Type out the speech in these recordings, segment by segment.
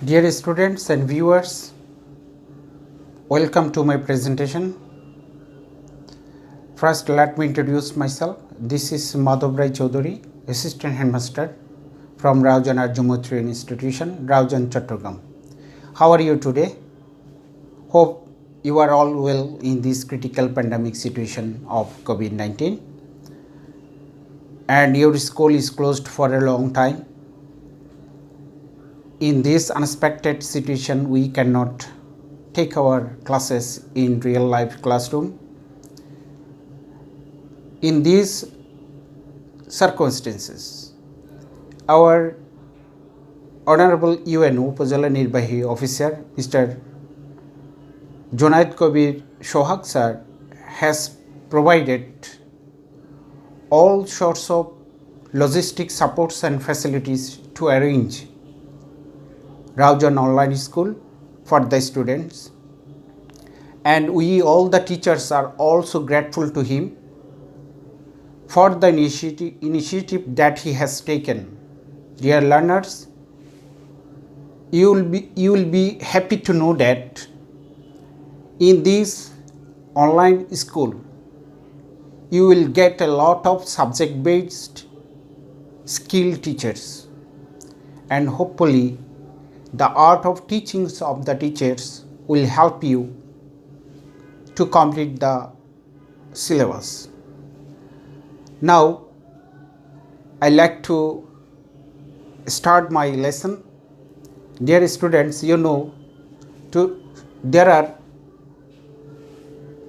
Dear students and viewers, welcome to my presentation. First, let me introduce myself. This is Madhav Rai Chaudhary, Assistant Headmaster from Raujan Arjumotri Institution, Raujan, Chattogram. How are you today? Hope you are all well in this critical pandemic situation of COVID-19 and your school is closed for a long time. In this unexpected situation, we cannot take our classes in real life classroom. In these circumstances, our Honorable UNO Upazila Nirbahi Officer Mr. Junaid Kabir Sohag sir has provided all sorts of logistic supports and facilities to arrange Raujan Online School for the students, and we all the teachers are also grateful to him for the initiative that he has taken. Dear learners, you will be happy to know that in this online school you will get a lot of subject based skill teachers, and hopefully the art of teachings of the teachers will help you to complete the syllabus. Now I like to start my lesson. Dear students, you know there are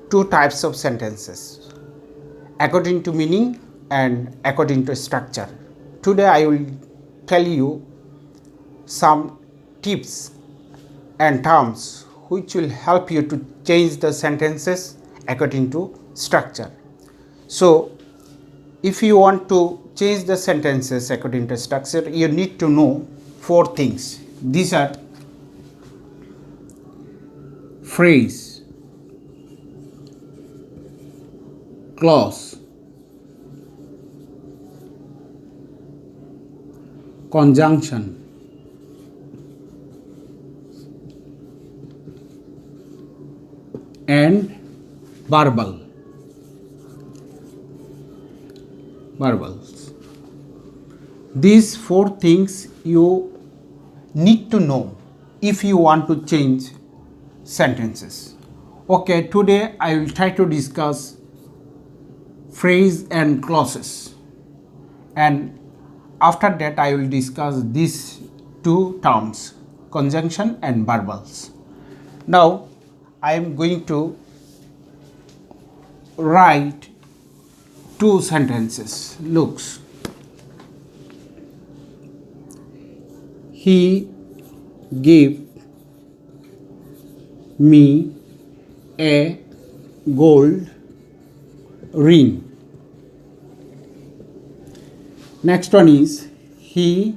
two types of sentences, according to meaning and according to structure. Today I will tell you some tips and terms which will help you to change the sentences according to structure. So if you want to change the sentences according to structure, you need to know four things. These are phrase, clause, conjunction, and verbals. These four things you need to know if you want to change sentences. Okay, today I will try to discuss phrase and clauses, and after that I will discuss these two terms, conjunction and verbals. Now I am going to write two sentences. Looks, he gave me a gold ring. Next one is, he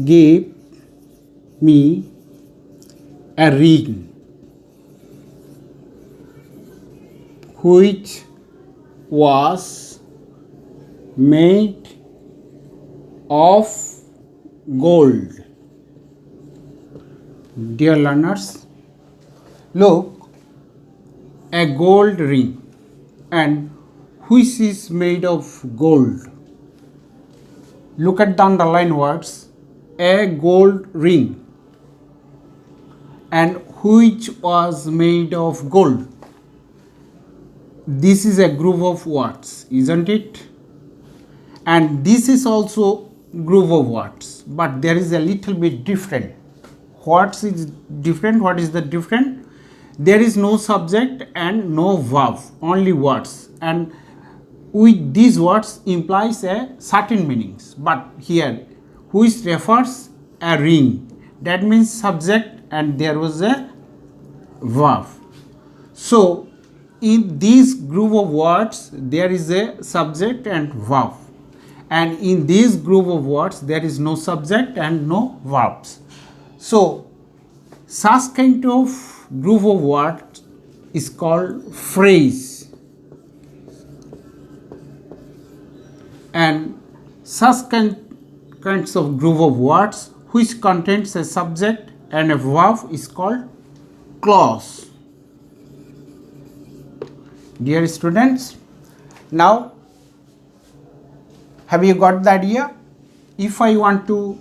gave me a ring which was made of gold. Dear learners, look, a gold ring, and which is made of gold. Look at the underlined words, a gold ring and which was made of gold. This is a group of words, isn't it? And this is also group of words, but there is a little bit different. What is different? What is the different? There is no subject and no verb, only words, and with these words implies a certain meanings. But here, which refers a ring, that means subject and there was a verb. So in this group of words there is a subject and verb, and in this group of words there is no subject and no verbs. So such kind of group of words is called phrase, and such kinds of group of words which contains a subject and a verb is called clause. Dear students, now have you got the idea? If I want to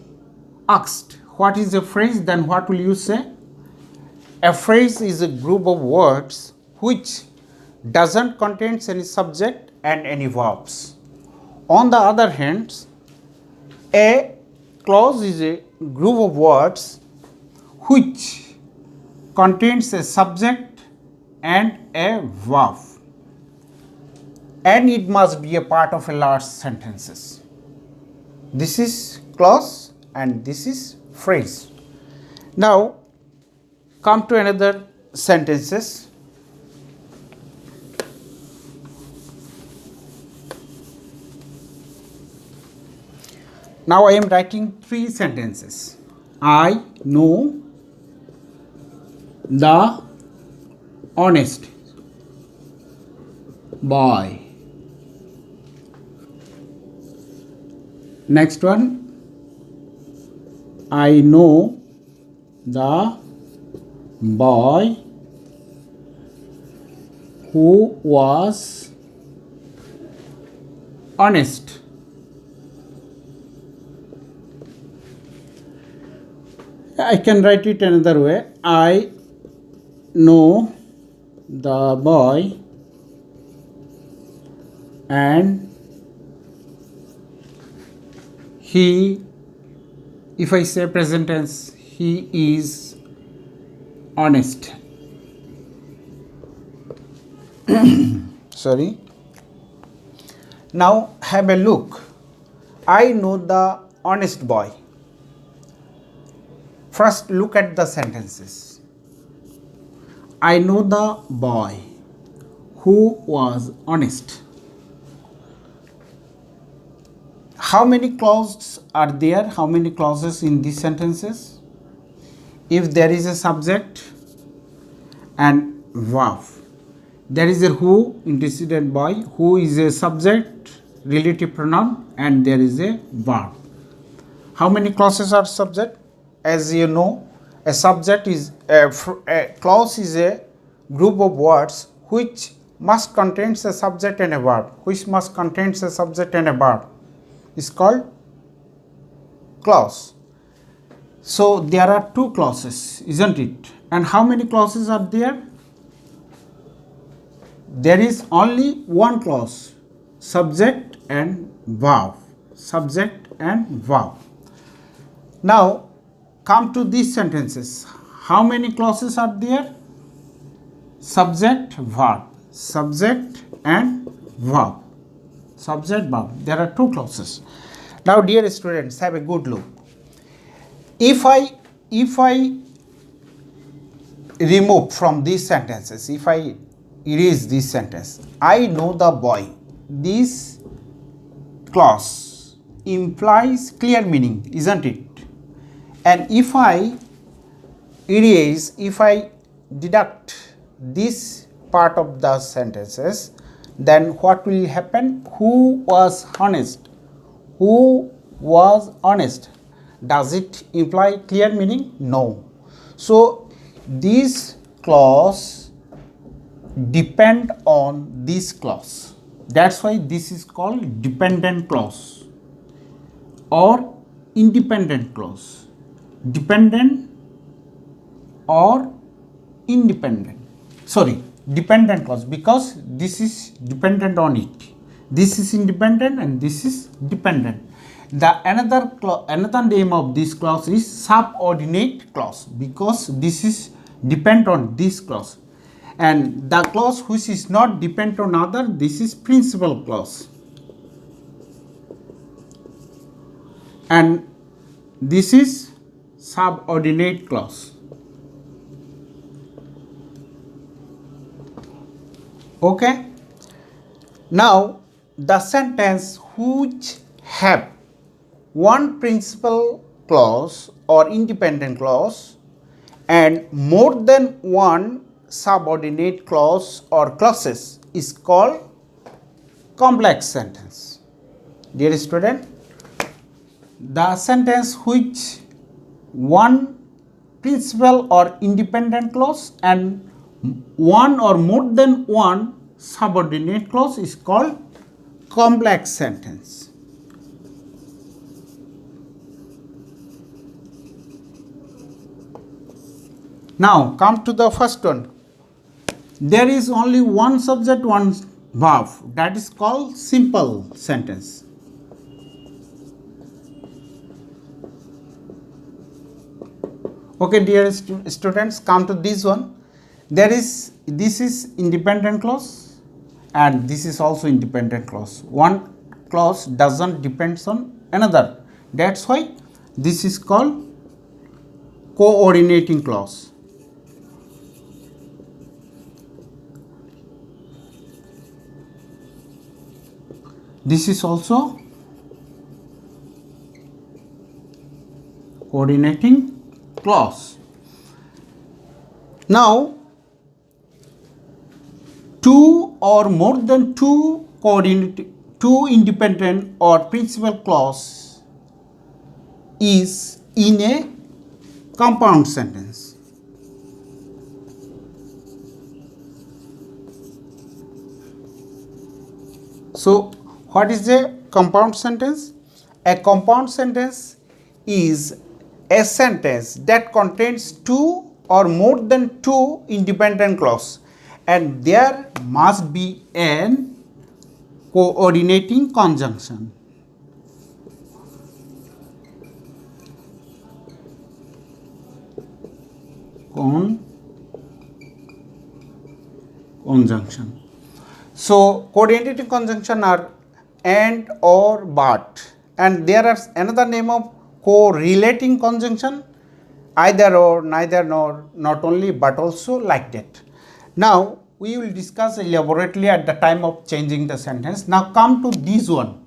ask what is a phrase, then what will you say? A phrase is a group of words which doesn't contain any subject and any verbs. On the other hand, a clause is a group of words which contains a subject and a verb, and it must be a part of a large sentences. This is clause and this is phrase. Now come to another sentences. Now I am writing 3 sentences. I know the honest boy. Next one, I know the boy who was honest. I can write it another way. I know the boy and he, if I say present tense, he is honest. Sorry. Now have a look. I know the honest boy. First look at the sentences. I know the boy who was honest. How many clauses are there? How many clauses in these sentences? If there is a subject and verb, there is a who, antecedent by, who is a subject, relative pronoun, and there is a verb. How many clauses are subject? As you know, a subject is a clause is a group of words which must contain a subject and a verb. Which must contain a subject and a verb is called clause. So there are 2 clauses, isn't it? And how many clauses are there? There is only one clause, subject and verb. Subject and verb. Now come to these sentences. How many clauses are there? Subject, verb. Subject and verb. Subject, verb. There are 2 clauses. Now dear students, have a good look. If I remove from these sentences, if I erase this sentence, I know the boy, this clause implies clear meaning, isn't it? And if I erase, if I deduct this part of the sentences, then what will happen? Who was honest? Who was honest? Does it imply clear meaning? No. So this clause depend on this clause. That's why this is called dependent clause or independent clause. Dependent or independent. Sorry, dependent clause, because this is dependent on it. This is independent and this is dependent. The another name of this clause is subordinate clause, because this is depend on this clause, and the clause which is not depend on other, this is principal clause, and this is subordinate clause. Okay. Now the sentence which have one principal clause or independent clause and more than one subordinate clause or clauses is called complex sentence. Dear student, the sentence which one principal or independent clause and one or more than one subordinate clause is called complex sentence. Now come to the first one. There is only one subject, one verb, that is called simple sentence. Okay, dear students, come to this one. This is independent clause and this is also independent clause. One clause doesn't depend on another. That's why this is called coordinating clause. This is also coordinating clause. Now, two or more than two independent or principal clause is in a compound sentence. So, what is a compound sentence? A compound sentence is a sentence that contains two or more than two independent clauses and there must be an coordinating conjunction. Conjunction. So, coordinating conjunction are and, or, but, and there are another name of correlating conjunction, either or, neither nor, not only but also, like that. Now we will discuss elaborately at the time of changing the sentence. Now come to this one.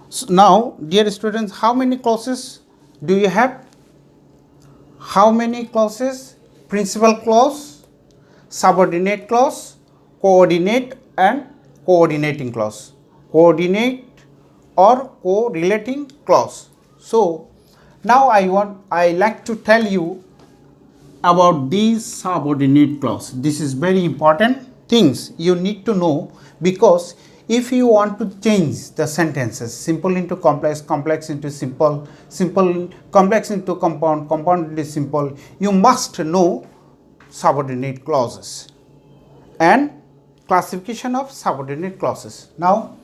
So now dear students, how many clauses do you have? How many clauses? Principal clause, subordinate clause, coordinate and coordinating clause. Coordinate or correlating clause. So now I like to tell you about these subordinate clause. This is very important things you need to know, because if you want to change the sentences simple into complex, complex into simple, simple complex into compound, compound into simple, you must know subordinate clauses and classification of subordinate clauses. Now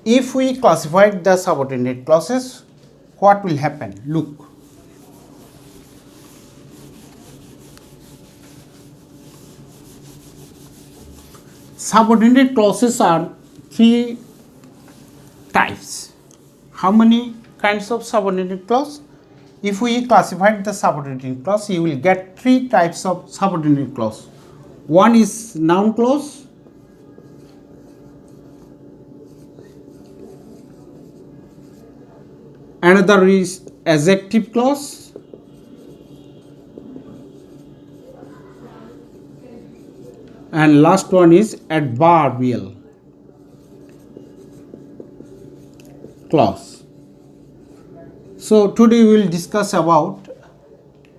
if we classify the subordinate clauses, what will happen? Look. Subordinate clauses are three types. How many kinds of subordinate clause? If we classify the subordinate clause, you will get three types of subordinate clause. One is noun clause, another is adjective clause, and last one is adverbial clause. So today we will discuss about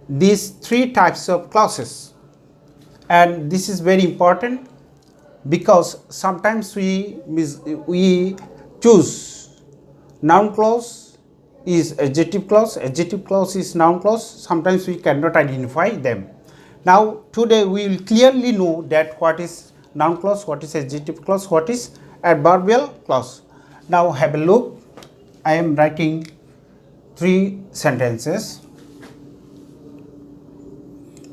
these three types of clauses, and this is very important because sometimes we choose noun clause is adjective clause is noun clause, sometimes we cannot identify them. Now today we will clearly know that what is noun clause, what is adjective clause, what is adverbial clause. Now have a look. I am writing three sentences.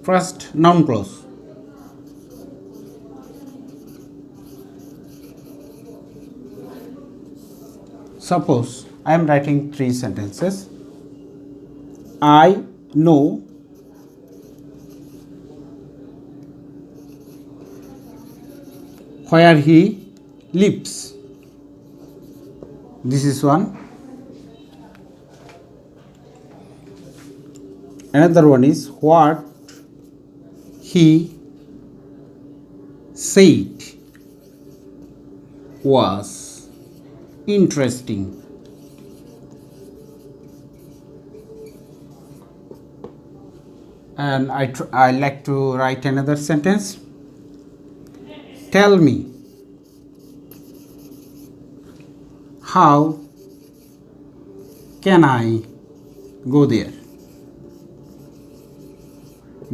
First, noun clause. Suppose I am writing three sentences. I know where he lives. This is one. Another one is what he said was interesting. And I like to write another sentence. Tell me, how can I go there?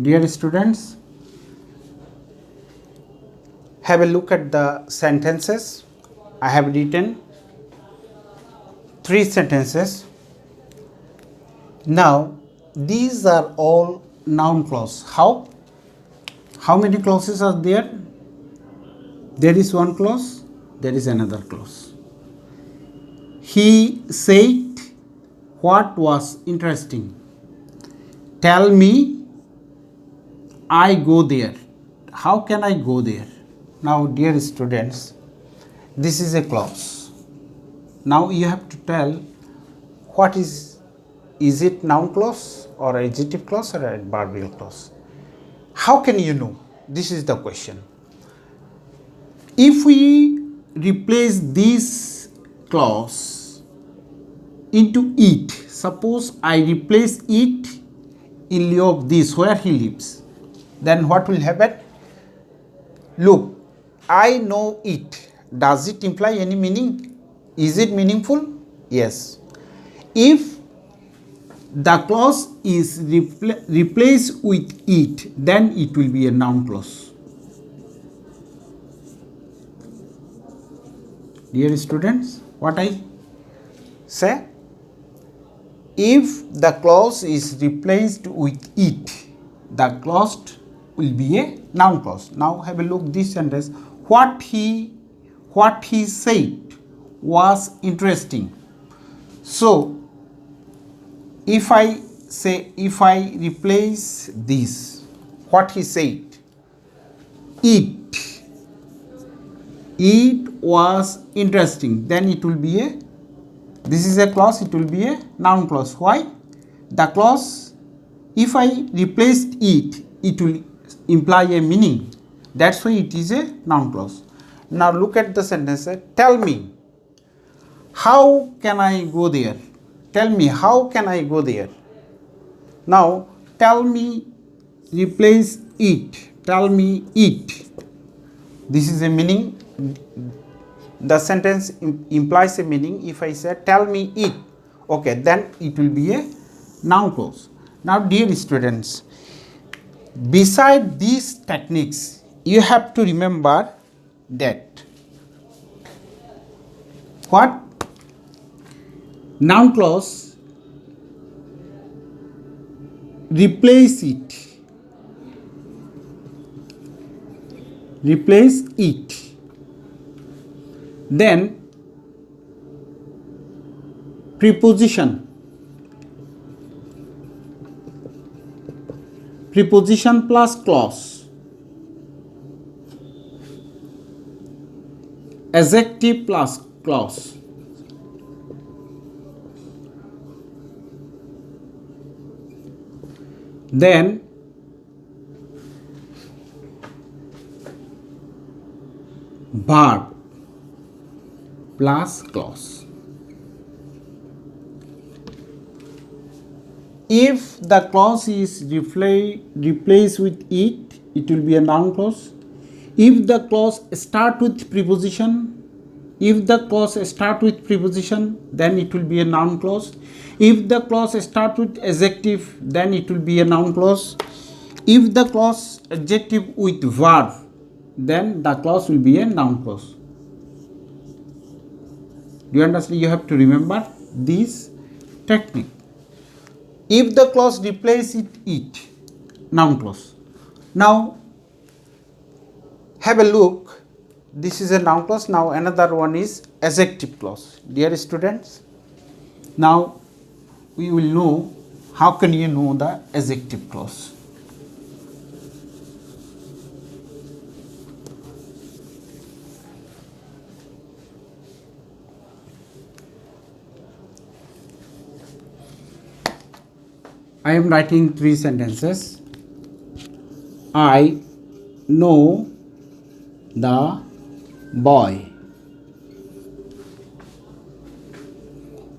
Dear students, have a look at the sentences. I have written 3 sentences. Now these are all noun clause. How many clauses are there? There is one clause, there is another clause. He said what was interesting. Tell me, I go there. How can I go there? Now dear students, this is a clause. Now you have to tell what is it noun clause or adjective clause or adverbial clause? How can you know? This is the question. If we replace this clause into it, suppose I replace it in lieu of this, where he lives, then what will happen? Look, I know it. Does it imply any meaning? Is it meaningful? Yes. If the clause is replaced with it, then it will be a noun clause. Dear students, what I say? If the clause is replaced with it, the clause will be a noun clause. Now have a look this sentence. What he said was interesting. So if I replace this, what he said, it was interesting, then it will be a, this is a clause, it will be a noun clause. Why? The clause, if I replaced it, it will imply a meaning. That's why it is a noun clause. Now look at the sentence. Tell me, how can I go there? Tell me, how can I go there? Now tell me, replace it. Tell me it. This is a meaning. The sentence implies a meaning. If I say tell me it, okay, then it will be a noun clause. Now dear students, beside these techniques, you have to remember that what? Noun clause, replace it. Replace it. Then preposition. Preposition plus clause. Adjective plus clause. Then verb plus clause. If the clause is replaced with it, it will be a noun clause. If the clause start with preposition, then it will be a noun clause. If the clause start with adjective, then it will be a noun clause. If the clause adjective with verb, then the clause will be a noun clause. Do you understand? You have to remember this technique. If the clause replaces it, noun clause. Now have a look. This is a noun clause. Now another one is adjective clause. Dear students, now we will know how can you know the adjective clause. I am writing 3 sentences. I know the boy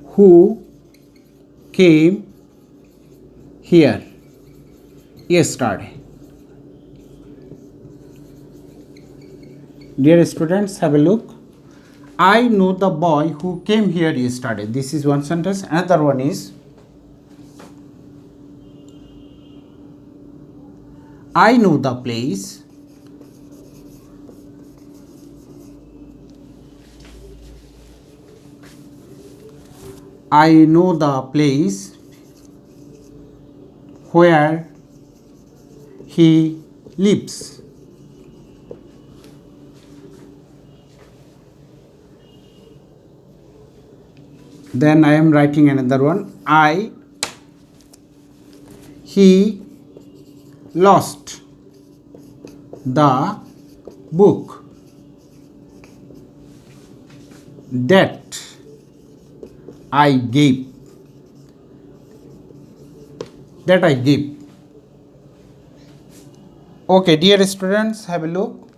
who came here. yesterday. Dear students, have a look. I know the boy who came here yesterday. This is one sentence. Another one is, I know the place where he lives. Then I am writing another one. He lost the book that I gave. Okay, dear students, have a look.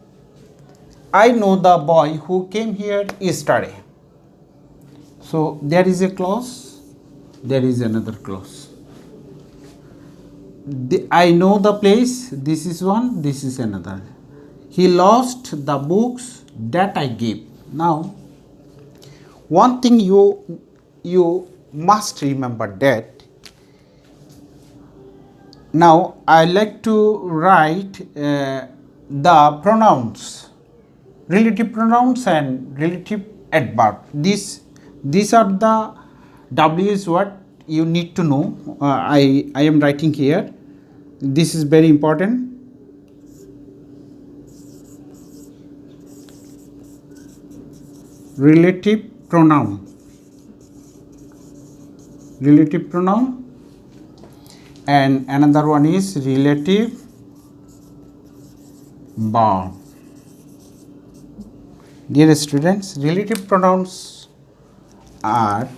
I know the boy who came here yesterday. So there is a clause, there is another clause. I know the place, this is one, this is another. He lost the books that I gave. Now, one thing you must remember that. Now I like to write the pronouns, relative pronouns and relative adverb. These are the W's what you need to know. I am writing here. This is very important. Relative pronoun. And another one is relative verb. Dear students, relative pronouns are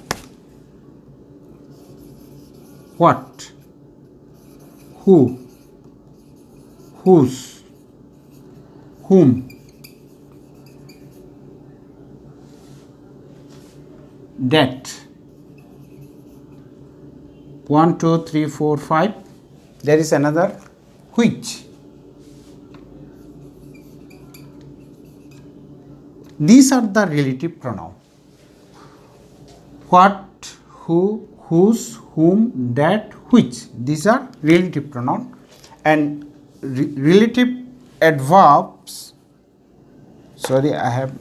what, who, whose, whom, that. 1, 2, 3, 4, 5. There is another which. These are the relative pronoun. What, who, whose, whom, that, which. These are relative pronoun. And relative adverbs. Sorry, I have.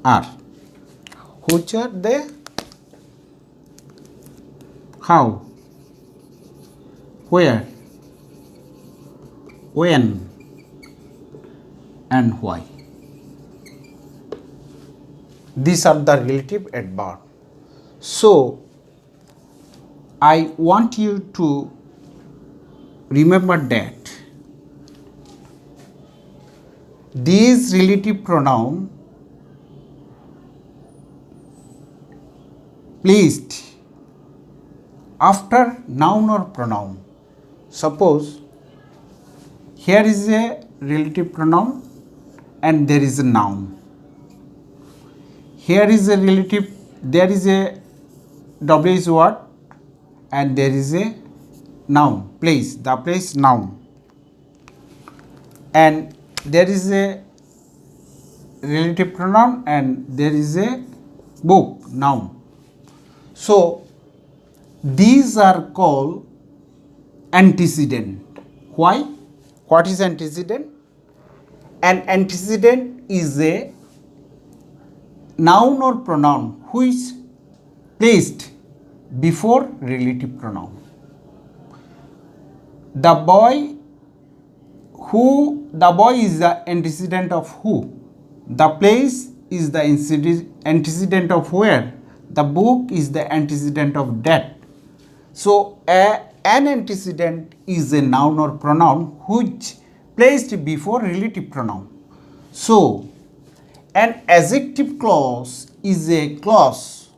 Are. Which are they? How, where, when, and why. These are the relative adverbs. So, I want you to remember that these relative pronouns placed after noun or pronoun. Suppose here is a relative pronoun and there is a noun. Here is a relative, there is a W is what and there is a noun, place, the place noun. And there is a relative pronoun and there is a book, noun. So, these are called antecedent. Why? What is antecedent? An antecedent is a noun or pronoun which placed before relative pronoun. The boy is the antecedent of who. The place is the antecedent of where. The book is the antecedent of that. So, an antecedent is a noun or pronoun which placed before relative pronoun. So, an adjective clause is a clause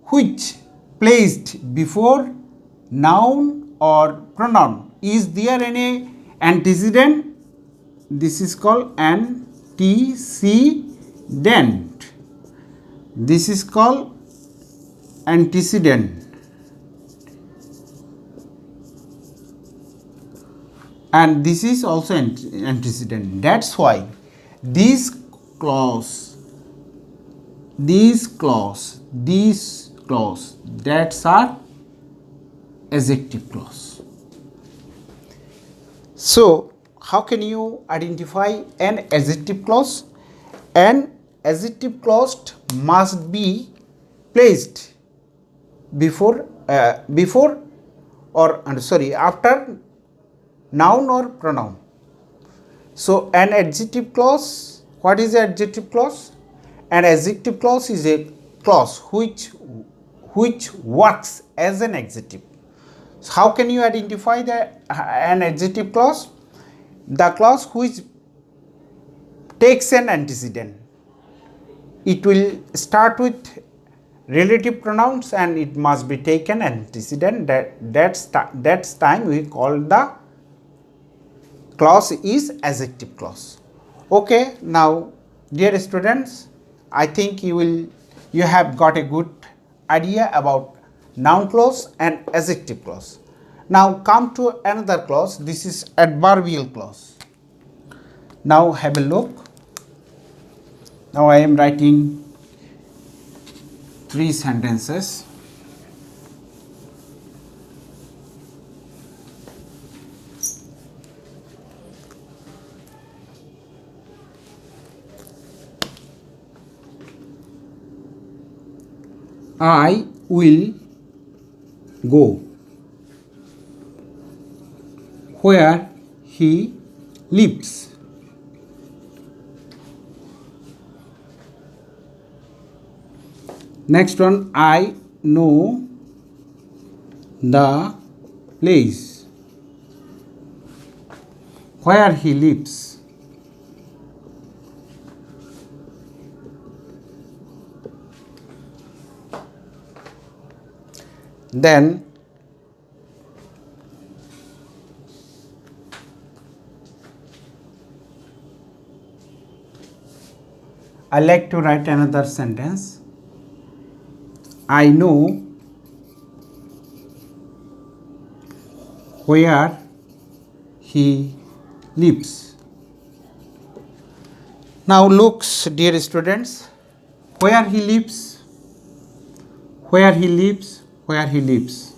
which placed before noun or pronoun. Is there any antecedent? This is called antecedent. This is called antecedent, and this is also antecedent. That's why these clause, these clause, these clause, that's are adjective clause. So how can you identify an adjective clause? An adjective clause must be placed before after noun or pronoun. So an adjective clause, what is an adjective clause? An adjective clause is a clause which works as an adjective. So how can you identify an adjective clause? The clause which takes an antecedent. It will start with relative pronouns and it must be taken antecedent. That's time we call the clause is adjective clause. Okay, now dear students, I think you have got a good idea about noun clause and adjective clause. Now come to another clause. This is adverbial clause. Now have a look. Now I am writing 3 sentences. I will go where he lives. Next one, I know the place where he lives. Then I like to write another sentence. I know where he lives. Now looks, dear students, where he lives, where he lives, where he lives,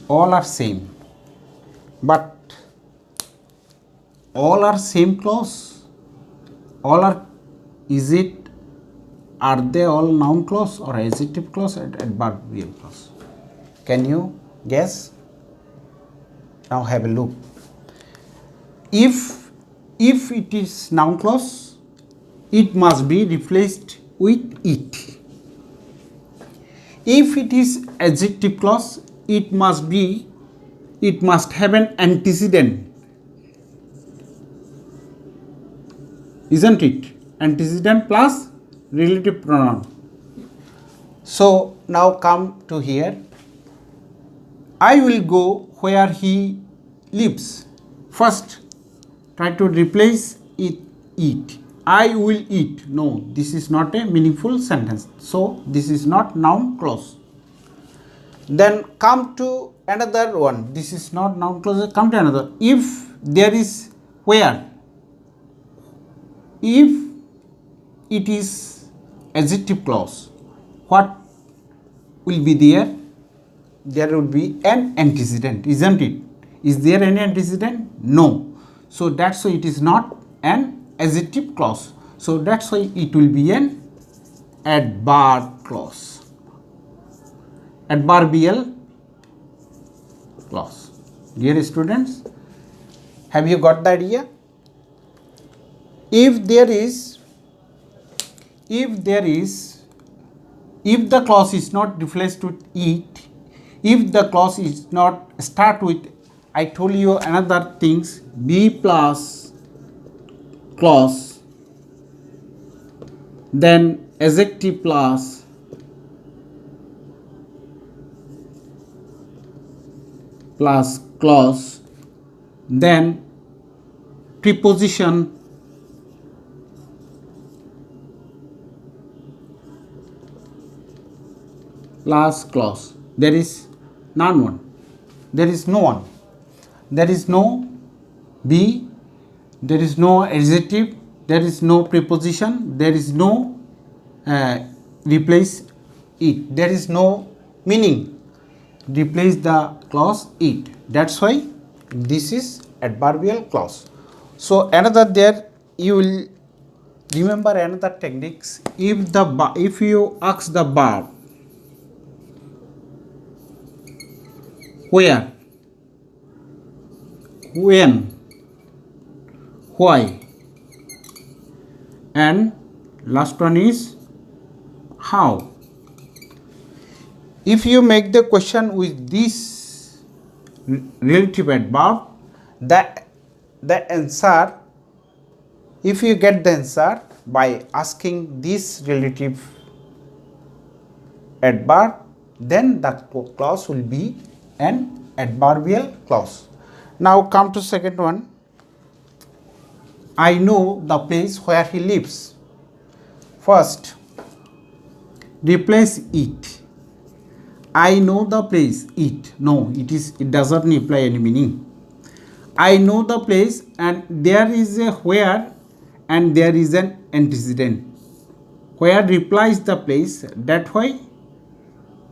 all are same, but all are same clause, all are, is it, are they all noun clause or adjective clause or adverbial clause? Can you guess? Now have a look. If it is noun clause, it must be replaced with it. If it is adjective clause, it must have an antecedent, isn't it? Antecedent plus relative pronoun. So now come to here. I will go where he lives. First try to replace it, eat. I will eat. No, this is not a meaningful sentence. So this is not noun clause. Then come to another one. This is not noun clause. Come to another. If there is where, if it is adjective clause, what will be there? There would be an antecedent, isn't it? Is there any antecedent? No. So that's why it is not an adjective clause. So that's why it will be an adverb clause, adverbial clause. Dear students, have you got the idea? If the clause is not replaced with it, if the clause is not start with, I told you another things, be plus clause, then adjective plus clause, then preposition plus clause. There is none one. There is no one. There is no be. There is no adjective. There is no preposition. There is no replace it. There is no meaning. Replace the clause it. That's why this is adverbial clause. So another there you will remember another techniques. If you ask the verb where, when, why, and last one is how. If you make the question with this relative adverb, the answer, if you get the answer by asking this relative adverb, then the clause will be an adverbial clause. Now come to second one. I know the place where he lives. First, replace it. I know the place. It. No, it does not imply any meaning. I know the place, and there is a where and there is an antecedent. Where replies the place, that why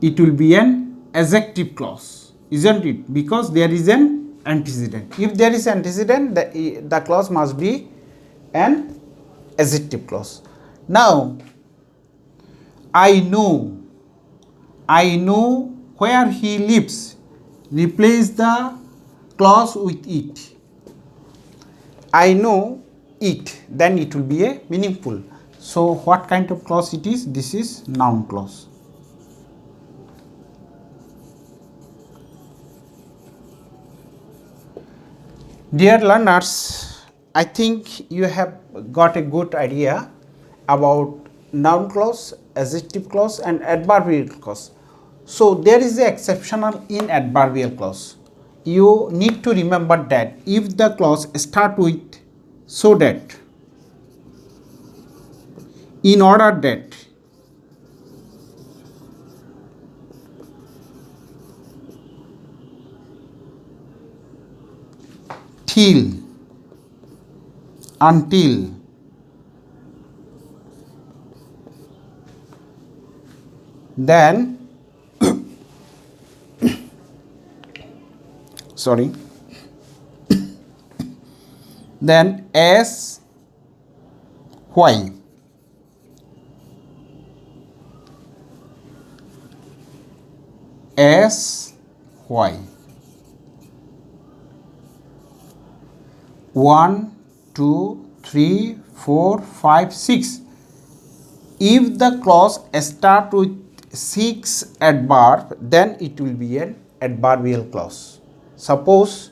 it will be an adjective clause, isn't it? Because there is an antecedent. If there is antecedent, the clause must be an adjective clause. Now, I know where he lives. Replace the clause with it. I know it, then it will be a meaningful. So what kind of clause it is? This is noun clause. Dear learners, I think you have got a good idea about noun clause, adjective clause and adverbial clause. So there is an exceptional in adverbial clause. You need to remember that if the clause start with so that, in order that, till, until, then sorry, then as, why, as, why, 1, 2, 3, 4, 5, 6. If the clause start with 6 adverb, then it will be an adverbial clause. Suppose